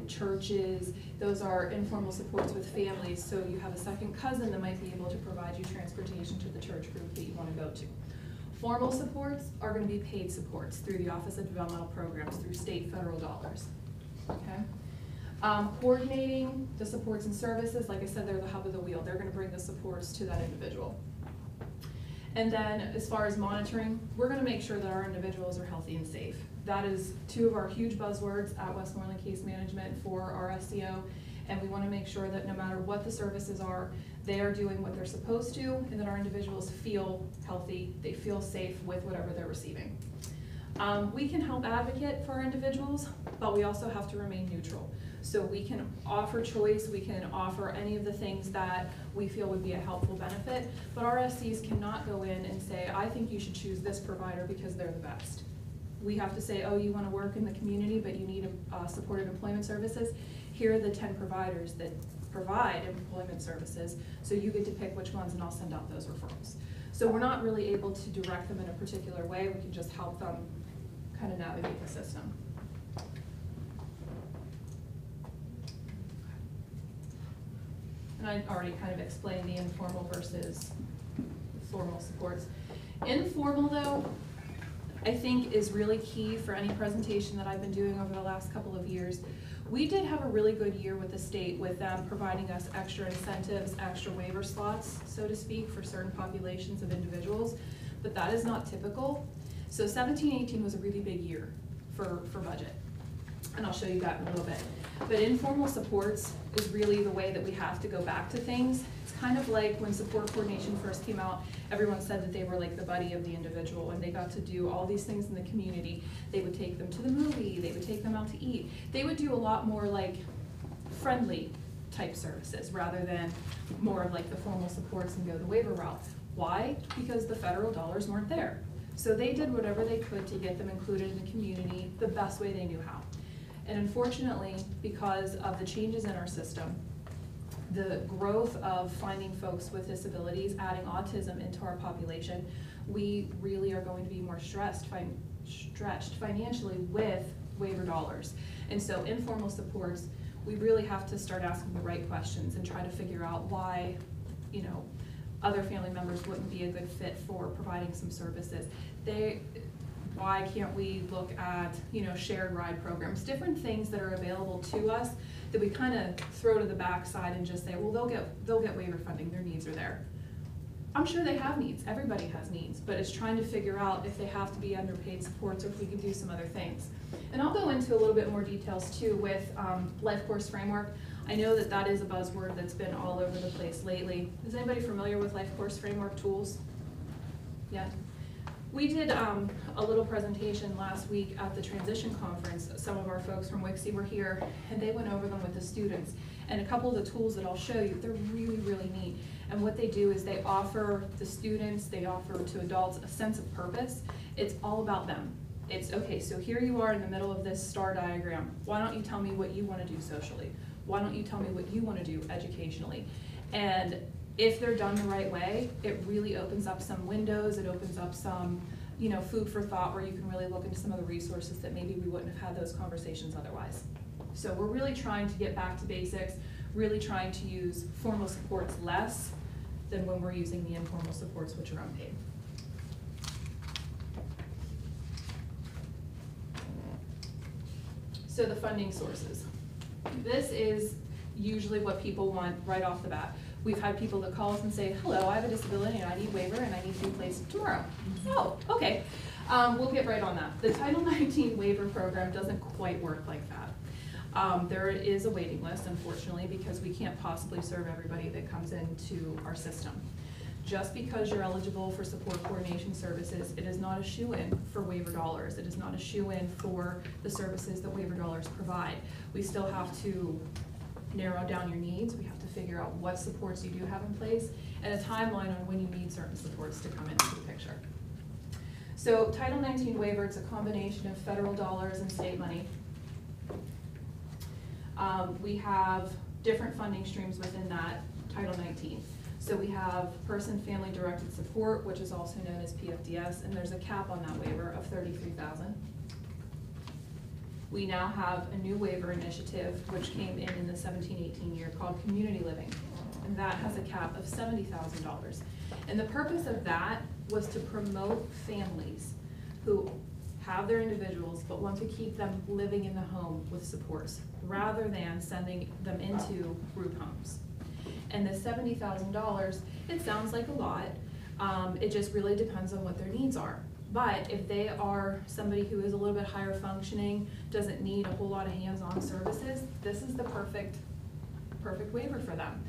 churches. Those are informal supports with families. So you have a second cousin that might be able to provide you transportation to the church group that you want to go to. Formal supports are going to be paid supports through the Office of Developmental Programs, through state, federal dollars. Okay. Coordinating the supports and services, like I said, they're the hub of the wheel. They're going to bring the supports to that individual. And then as far as monitoring, we're going to make sure that our individuals are healthy and safe. That is two of our huge buzzwords at Westmoreland Case Management for our SCO, and we want to make sure that no matter what the services are, they are doing what they're supposed to, and that our individuals feel healthy, they feel safe with whatever they're receiving. We can help advocate for our individuals, but we also have to remain neutral. So we can offer choice, we can offer any of the things that we feel would be a helpful benefit, but our SCs cannot go in and say, I think you should choose this provider because they're the best. We have to say, oh, you want to work in the community, but you need supported employment services. Here are the 10 providers that provide employment services, so you get to pick which ones, and I'll send out those referrals. So we're not really able to direct them in a particular way. We can just help them kind of navigate the system. And I already kind of explained the informal versus formal supports. Informal, though, I think is really key for any presentation that I've been doing over the last couple of years. We did have a really good year with the state with them providing us extra incentives, extra waiver slots, so to speak, for certain populations of individuals, but that is not typical. So 17-18 was a really big year for budget, and I'll show you that in a little bit. But informal supports is really the way that we have to go back to things. It's kind of like when support coordination first came out, everyone said that they were like the buddy of the individual, and they got to do all these things in the community. They would take them to the movie, they would take them out to eat. They would do a lot more like friendly type services rather than more of like the formal supports and go the waiver route. Why? Because the federal dollars weren't there. So they did whatever they could to get them included in the community the best way they knew how. And unfortunately, because of the changes in our system, the growth of finding folks with disabilities, adding autism into our population, we really are going to be more stretched financially with waiver dollars. And so informal supports, we really have to start asking the right questions and try to figure out why, you know, other family members wouldn't be a good fit for providing some services. Why can't we look at, you know, shared ride programs, different things that are available to us that we kind of throw to the backside and just say, well, they'll get waiver funding, their needs are there. I'm sure they have needs, everybody has needs, but it's trying to figure out if they have to be underpaid supports or if we can do some other things. And I'll go into a little bit more details too with Life Course Framework. I know that that is a buzzword that's been all over the place lately. Is anybody familiar with Life Course Framework tools? Yeah. We did a little presentation last week at the transition conference. Some of our folks from WCSI were here, and they went over them with the students. And a couple of the tools that I'll show you, they're really, really neat. And what they do is they offer the students, they offer to adults a sense of purpose. It's all about them. It's, okay, so here you are in the middle of this star diagram. Why don't you tell me what you want to do socially? Why don't you tell me what you want to do educationally? And if they're done the right way, it really opens up some windows, it opens up some, you know, food for thought where you can really look into some of the resources that maybe we wouldn't have had those conversations otherwise. So we're really trying to get back to basics, really trying to use formal supports less than when we're using the informal supports, which are unpaid. So the funding sources. This is usually what people want right off the bat. We've had people that call us and say, hello, I have a disability and I need waiver and I need to be placed tomorrow. Oh, okay. We'll get right on that. The Title 19 waiver program doesn't quite work like that. There is a waiting list, unfortunately, because we can't possibly serve everybody that comes into our system. Just because you're eligible for support coordination services, it is not a shoo-in for waiver dollars. It is not a shoo-in for the services that waiver dollars provide. We still have to narrow down your needs. We have to figure out what supports you do have in place and a timeline on when you need certain supports to come into the picture. So Title 19 waiver, it's a combination of federal dollars and state money. We have different funding streams within that Title 19. So we have person-family directed support, which is also known as PFDS, and there's a cap on that waiver of $33,000. We now have a new waiver initiative, which came in the 17-18 year, called Community Living, and that has a cap of $70,000. And the purpose of that was to promote families who have their individuals but want to keep them living in the home with supports, rather than sending them into group homes. And the $70,000, it sounds like a lot. It just really depends on what their needs are. But if they are somebody who is a little bit higher functioning, doesn't need a whole lot of hands-on services, this is the perfect waiver for them.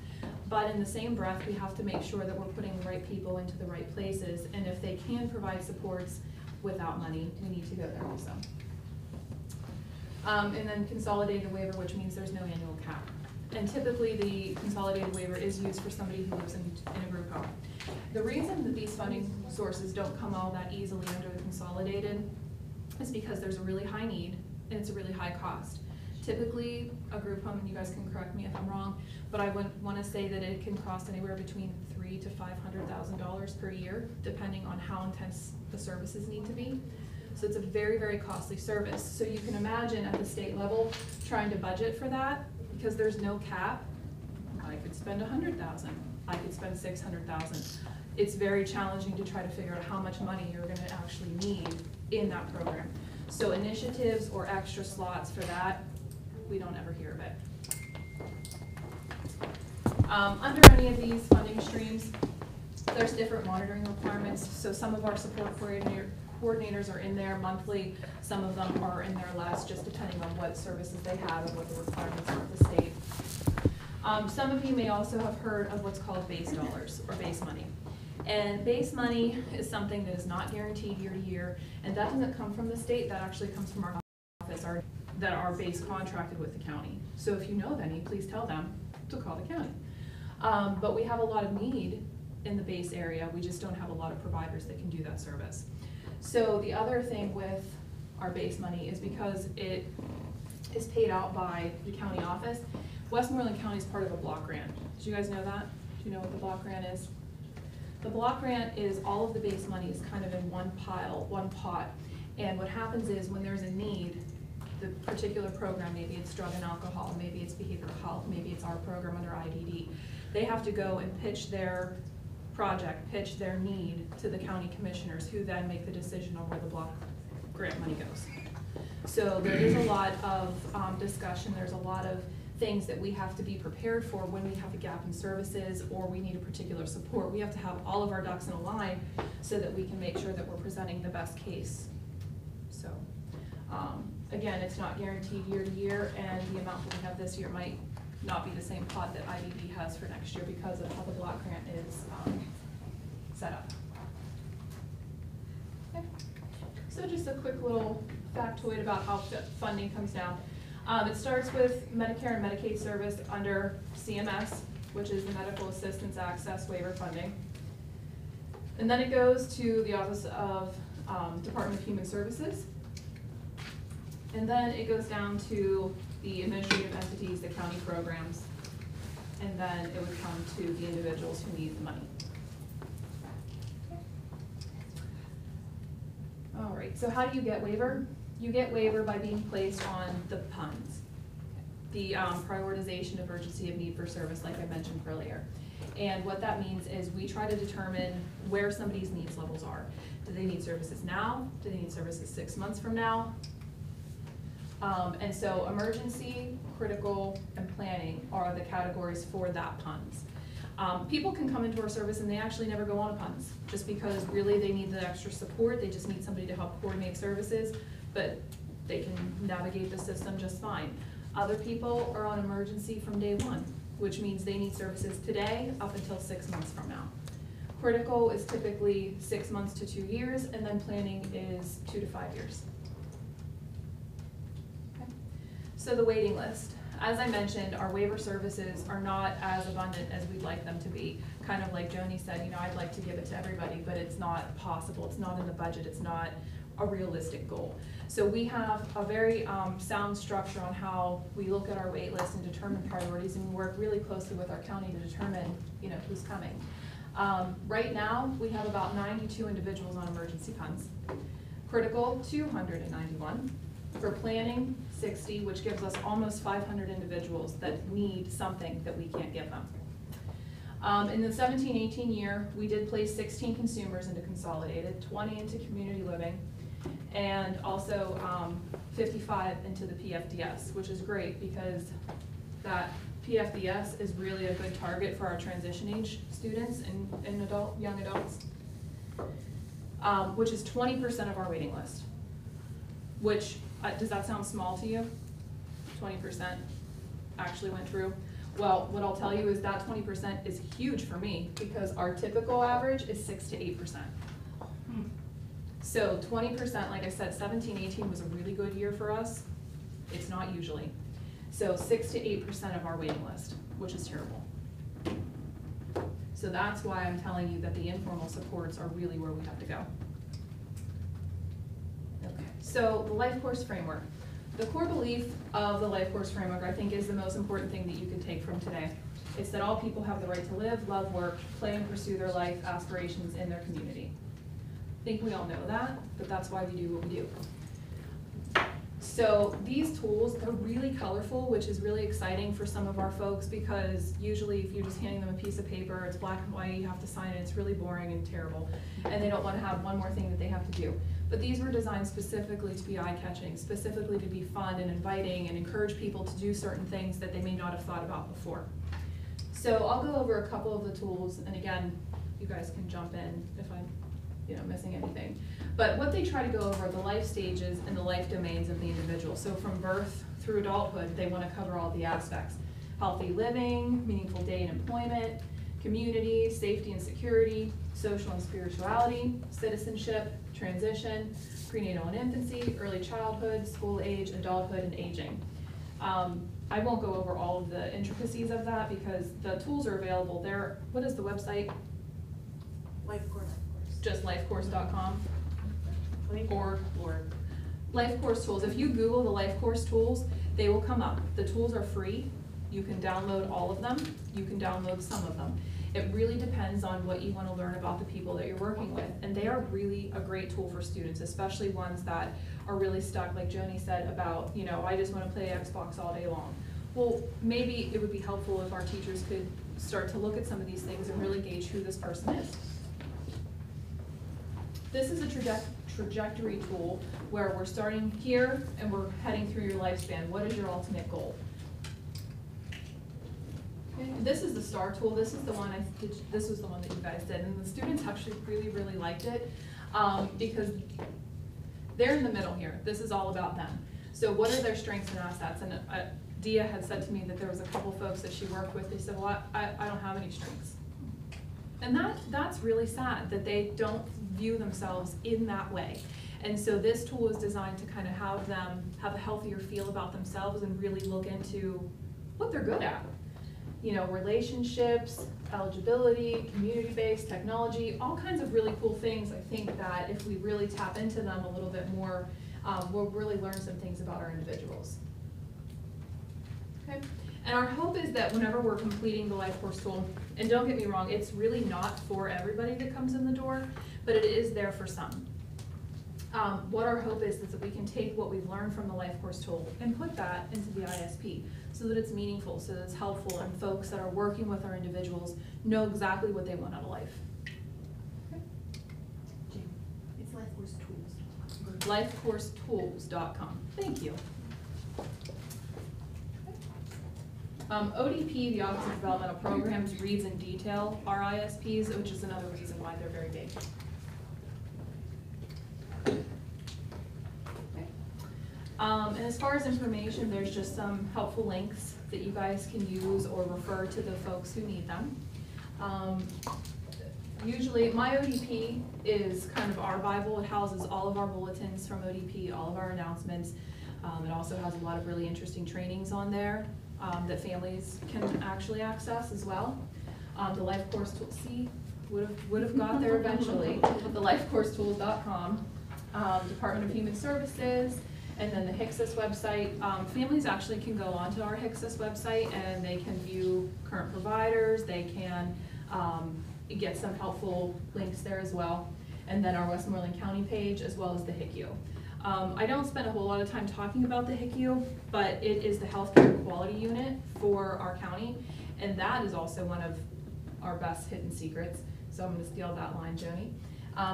But in the same breath, we have to make sure that we're putting the right people into the right places. And if they can provide supports without money, we need to go there also. And then consolidated waiver, which means there's no annual cap. And typically the consolidated waiver is used for somebody who lives in a group home. The reason that these funding sources don't come all that easily under the consolidated is because there's a really high need and it's a really high cost. Typically a group home, and you guys can correct me if I'm wrong, but I would want to say that it can cost anywhere between $300,000 to $500,000 per year, depending on how intense the services need to be. So it's a very, very costly service. So you can imagine at the state level trying to budget for that, because there's no cap. I could spend $100,000. I could spend $600,000. It's very challenging to try to figure out how much money you're going to actually need in that program. So initiatives or extra slots for that, we don't ever hear of it. Under any of these funding streams, there's different monitoring requirements. So some of our support coordinators are in there monthly. Some of them are in there less, just depending on what services they have and what the requirements are of the state. Some of you may also have heard of what's called base dollars or base money. And base money is something that is not guaranteed year to year, and that doesn't come from the state, that actually comes from our office that are base contracted with the county. So if you know of any, please tell them to call the county. But we have a lot of need in the base area. We just don't have a lot of providers that can do that service. So the other thing with our base money is because it is paid out by the county office. Westmoreland County is part of a block grant. Did you guys know that? Do you know what the block grant is? The block grant is all of the base money is kind of in one pile, one pot. And what happens is when there's a need, the particular program, maybe it's drug and alcohol, maybe it's behavioral health, maybe it's our program under IDD, they have to go and pitch their project, pitch their need to the county commissioners, who then make the decision on where the block grant money goes. So there is a lot of discussion, there's a lot of things that we have to be prepared for when we have a gap in services or we need a particular support. We have to have all of our ducks in a line so that we can make sure that we're presenting the best case. So again, it's not guaranteed year to year, and the amount that we have this year might not be the same pot that IDB has for next year because of how the block grant is set up. Okay. So just a quick little factoid about how funding comes down. It starts with Medicare and Medicaid service under CMS, which is the Medical Assistance Access Waiver Funding. And then it goes to the Office of Department of Human Services, And then it goes down to the administrative entities, the county programs, and then it would come to the individuals who need the money. All right, so how do you get waiver? You get waiver by being placed on the PUNs, the prioritization of urgency of need for service, like I mentioned earlier. And what that means is we try to determine where somebody's needs levels are. Do they need services now? Do they need services 6 months from now? And so emergency, critical, and planning are the categories for that PUNs. People can come into our service and they actually never go on a PUNs, just because really they need the extra support, they just need somebody to help coordinate services, but they can navigate the system just fine. Other people are on emergency from day one, which means they need services today up until 6 months from now. Critical is typically 6 months to 2 years, and then planning is 2 to 5 years. Okay. So the waiting list. As I mentioned, our waiver services are not as abundant as we'd like them to be. Kind of like Joni said, you know, I'd like to give it to everybody, but it's not possible. It's not in the budget. It's not a realistic goal. So we have a very sound structure on how we look at our wait list and determine priorities, and we work really closely with our county to determine, you know, who's coming. Right now, we have about 92 individuals on emergency funds. Critical, 291. For planning, 60, which gives us almost 500 individuals that need something that we can't give them. In the 17-18 year, we did place 16 consumers into consolidated, 20 into community living, and also 55 into the PFDS, which is great because that PFDS is really a good target for our transition age students and young adults, which is 20% of our waiting list. Which, does that sound small to you? 20% actually went through. Well, what I'll tell you is that 20% is huge for me because our typical average is 6 to 8%. So 20%, like I said, 17-18 was a really good year for us. It's not usually. So 6 to 8% of our waiting list, which is terrible. So that's why I'm telling you that the informal supports are really where we have to go. Okay, so the life course framework. The core belief of the life course framework, I think, is the most important thing that you can take from today. It's that all people have the right to live, love, work, play, and pursue their life aspirations in their community. I think we all know that, but that's why we do what we do. So these tools, they're really colorful, which is really exciting for some of our folks because usually if you're just handing them a piece of paper, it's black and white, you have to sign it, it's really boring and terrible, and they don't want to have one more thing that they have to do. But these were designed specifically to be eye-catching, specifically to be fun and inviting and encourage people to do certain things that they may not have thought about before. So I'll go over a couple of the tools, and again, you guys can jump in if I'm missing anything. But what they try to go over are the life stages and the life domains of the individual. So from birth through adulthood, they want to cover all the aspects. Healthy living, meaningful day and employment, community, safety and security, social and spirituality, citizenship, transition, prenatal and infancy, early childhood, school age, adulthood, and aging. I won't go over all of the intricacies of that because the tools are available there. What is the website? Life course. Just lifecourse.com or Life Course Tools. If you Google the Life Course Tools, they will come up. The tools are free. You can download all of them. You can download some of them. It really depends on what you want to learn about the people that you're working with. And they are really a great tool for students, especially ones that are really stuck, like Joni said about, I just want to play Xbox all day long. Well, maybe it would be helpful if our teachers could start to look at some of these things and really gauge who this person is. This is a trajectory tool where we're starting here and we're heading through your lifespan. What is your ultimate goal? Okay. This is the STAR tool. This is the one this was the one that you guys did, and the students actually really, really liked it because they're in the middle here. This is all about them. So what are their strengths and assets? And Dia had said to me that there was a couple folks that she worked with. They said, well, I don't have any strengths. And that's really sad that they don't view themselves in that way. And so this tool is designed to kind of have them have a healthier feel about themselves and really look into what they're good at. Relationships, eligibility, community-based technology, all kinds of really cool things. I think that if we really tap into them a little bit more, we'll really learn some things about our individuals. Okay, and our hope is that whenever we're completing the life course tool, and don't get me wrong, it's really not for everybody that comes in the door, but it is there for some. What our hope is that we can take what we've learned from the life course tool and put that into the ISP so that it's meaningful, so that it's helpful, and folks that are working with our individuals know exactly what they want out of life. Okay. It's Life Course Tools. Lifecoursestools.com. Thank you. ODP, the Office of Developmental Programs, reads in detail our ISPs, which is another reason why they're very big. And as far as information, there's just some helpful links that you guys can use or refer to the folks who need them. Usually, my ODP is kind of our Bible. It houses all of our bulletins from ODP, all of our announcements. It also has a lot of really interesting trainings on there that families can actually access as well. The Life Course Tool, see, would have got there eventually. The lifecoursestools.com, Department of Human Services, and then the HCSIS website. Families actually can go onto our HCSIS website and they can view current providers. They can get some helpful links there as well. And then our Westmoreland County page, as well as the HICU. I don't spend a whole lot of time talking about the HICU, but it is the healthcare quality unit for our county, and that is also one of our best hidden secrets. So I'm going to steal that line, Joni.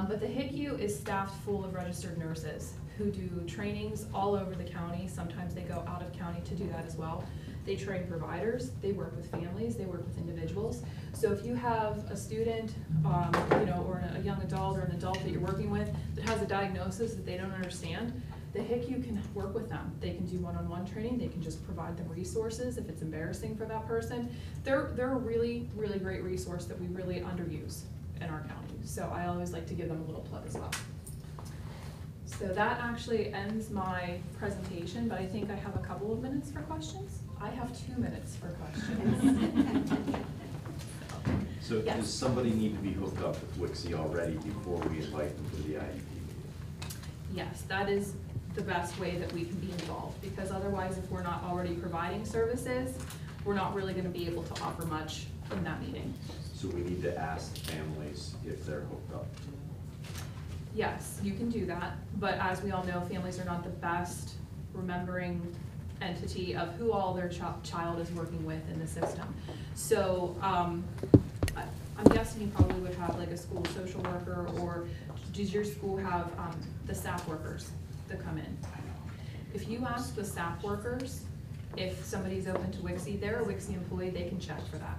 But the HICU is staffed full of registered nurses who do trainings all over the county. Sometimes they go out of county to do that as well. They train providers, they work with families, they work with individuals. So if you have a student, or a young adult or an adult that you're working with that has a diagnosis that they don't understand, the HICU can work with them. They can do one-on-one training, they can just provide them resources if it's embarrassing for that person. They're a really, really great resource that we really underuse in our county. So I always like to give them a little plug as well. So that actually ends my presentation, but I think I have a couple of minutes for questions. I have 2 minutes for questions. So Yes. does somebody need to be hooked up with WCSI already before we invite them to the IEP meeting? Yes, that is the best way that we can be involved, because otherwise if we're not already providing services, we're not really going to be able to offer much in that meeting. So we need to ask families if they're hooked up. Yes, you can do that, but as we all know, families are not the best remembering entity of who all their child is working with in the system. So I'm guessing you probably would have like a school social worker, or does your school have the SAP workers that come in? If you ask the SAP workers if somebody's open to WCSI, they're a WCSI employee, they can check for that.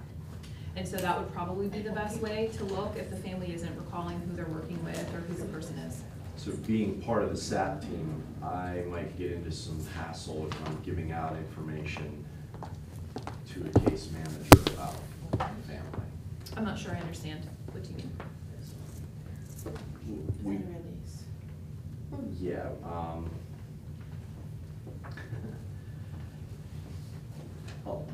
And so that would probably be the best way to look if the family isn't recalling who they're working with or who the person is. So being part of the SAP team, I might get into some hassle if I'm giving out information to a case manager about the family. I'm not sure I understand. What do you mean? Yeah.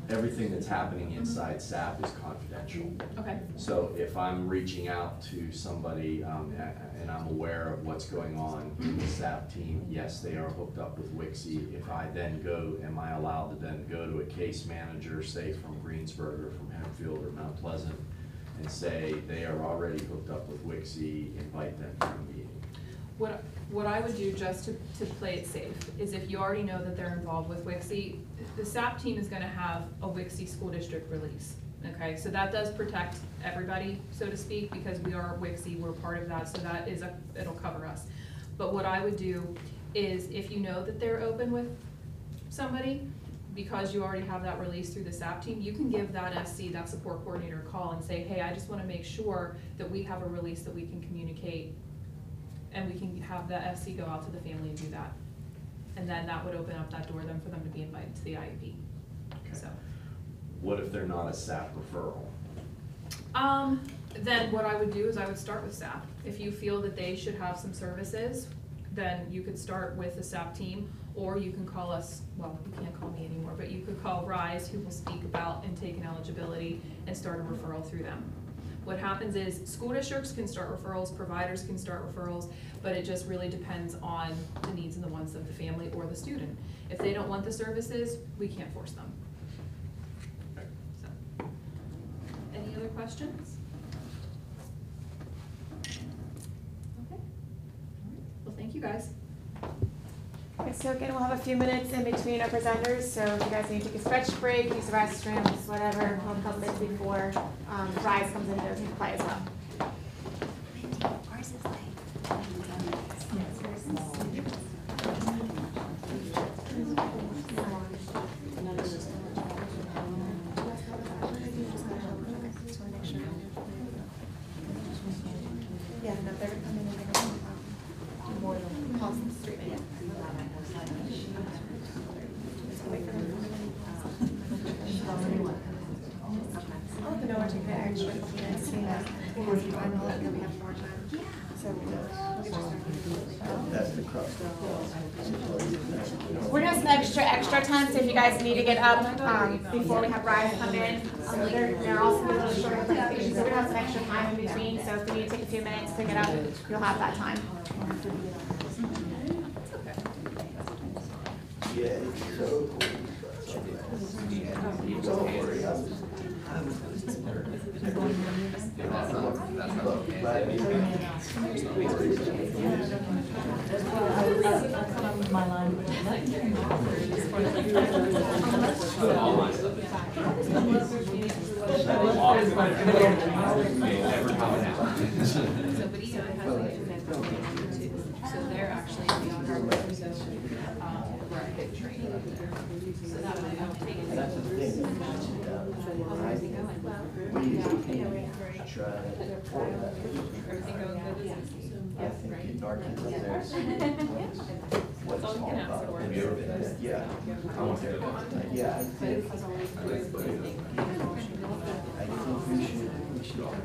Everything that's happening inside SAP is confidential. Okay. So if I'm reaching out to somebody and I'm aware of what's going on in the SAP team, yes, they are hooked up with WCSI. If I then go, am I allowed to then go to a case manager, say from Greensburg or from Hempfield or Mount Pleasant, and say they are already hooked up with WCSI, invite them to the meeting? What I would do just to play it safe is if you already know that they're involved with WCSI, the SAP team is gonna have a WCSI school district release. Okay, so that does protect everybody, so to speak, because we are WCSI, we're part of that, so that is it'll cover us. But what I would do is if you know that they're open with somebody, because you already have that release through the SAP team, you can give that SC, that support coordinator, a call and say, hey, I just wanna make sure that we have a release that we can communicate, and we can have the FC go out to the family and do that. And then that would open up that door then for them to be invited to the IEP. Okay. So. What if they're not a SAP referral? Then what I would do is I would start with SAP. If you feel that they should have some services, then you could start with the SAP team, or you can call us, well, you can't call me anymore, but you could call RISE, who will speak about intake and eligibility, and start a referral through them. What happens is school districts can start referrals, providers can start referrals, but it just really depends on the needs and the wants of the family or the student. If they don't want the services, we can't force them. So, any other questions? Okay. Well, thank you guys. Okay, so again, we'll have a few minutes in between our presenters, so if you guys need to take a stretch break, use the restrooms, whatever, we'll have a couple minutes before Rise comes into play as well. Ours is like. Yeah, no, they're coming in, they're going to do more than pause the street. I'll let them know we're taking an extra couple minutes, so that we have more time. So That's the crux. we're doing some extra time, so if you guys need to get up before we have Rise come in, so they're also doing a little shorter presentations, so we're gonna have some extra time in between, so if we need to take a few minutes to get up, you'll have that time. Yeah, it's so cool. Don't worry, My line. All my stuff is. Never coming out. So, but EI has a too, so they're actually beyond our organization, we're a big training up there. So that way I'm taking. That's the thing. How's it going? We try to pull that. Everything going good? I think our kids up there. What it's That's all all we can ask about. for. Yeah. I want their, yeah, I But think, it's always I think we should talk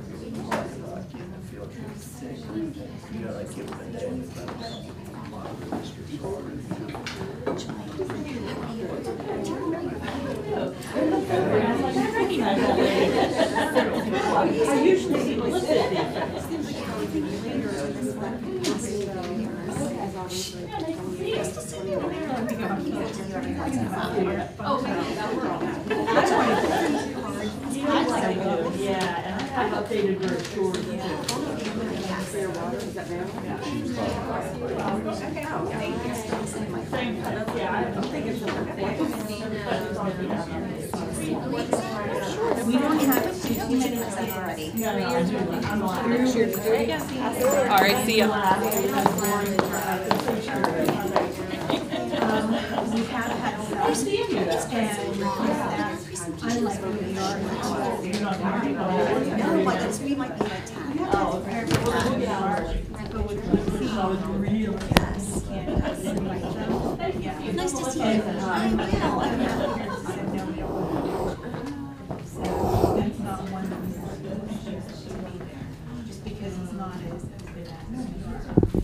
about getting a field trip to take, you know, like give them a day with us. I usually was yeah, and I have updated brochures too. Yeah, I think it's We don't have too many of them already. No, no, I'm on. All right, see ya. We have had some. I'm like, no, but it's, we might be like 10. Oh, okay. Yes. Nice to see you. I will. So that's not one of the should be there, just because it's not as big as.